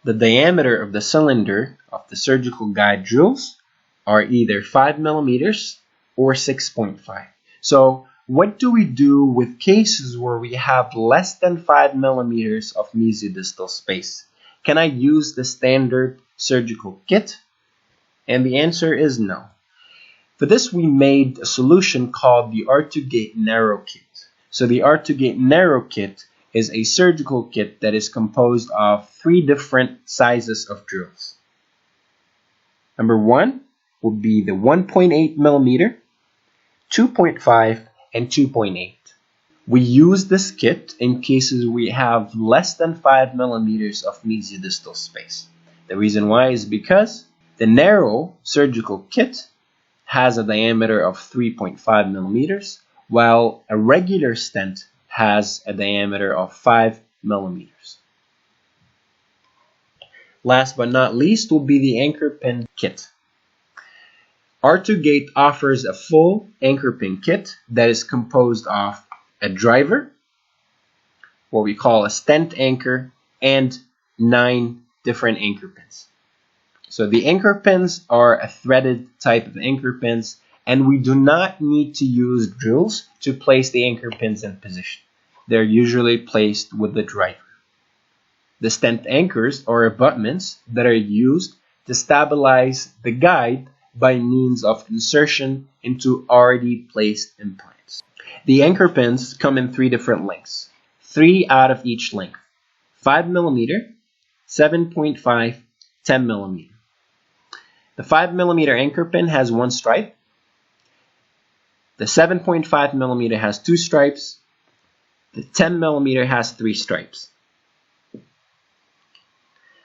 The diameter of the cylinder of the surgical guide drills are either 5 millimeters or 6.5. So what do we do with cases where we have less than 5 millimeters of mesiodistal space? Can I use the standard surgical kit? And the answer is no. For this, we made a solution called the R2GATE narrow kit. So the R2GATE narrow kit is a surgical kit that is composed of 3 different sizes of drills. Number 1 would be the 1.8 millimeter, 2.5, and 2.8. We use this kit in cases we have less than 5 millimeters of mesiodistal space. The reason why is because the narrow surgical kit has a diameter of 3.5 millimeters, while a regular stent has a diameter of 5 millimeters. Last but not least will be the anchor pin kit. R2GATE offers a full anchor pin kit that is composed of a driver, what we call a stent anchor, and 9 different anchor pins. So the anchor pins are a threaded type of anchor pins, and we do not need to use drills to place the anchor pins in position. They're usually placed with the driver. The stent anchors are abutments that are used to stabilize the guide by means of insertion into already placed implants. The anchor pins come in 3 different lengths, 3 out of each length: 5 millimeter, 7.5, 10 millimeter. The 5 millimeter anchor pin has 1 stripe. The 7.5 millimeter has 2 stripes. The 10 millimeter has 3 stripes.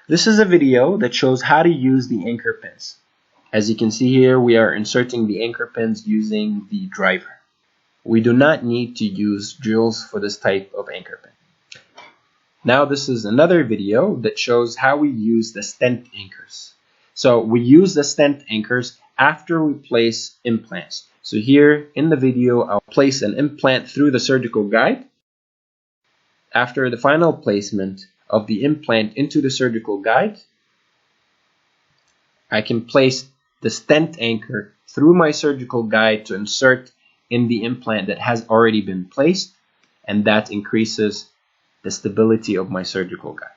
This is a video that shows how to use the anchor pins. As you can see here, we are inserting the anchor pins using the driver. We do not need to use drills for this type of anchor pin. Now this is another video that shows how we use the stent anchors. So we use the stent anchors after we place implants. So here in the video, I'll place an implant through the surgical guide. After the final placement of the implant into the surgical guide, I can place the stent anchor through my surgical guide to insert in the implant that has already been placed, and that increases the stability of my surgical guide.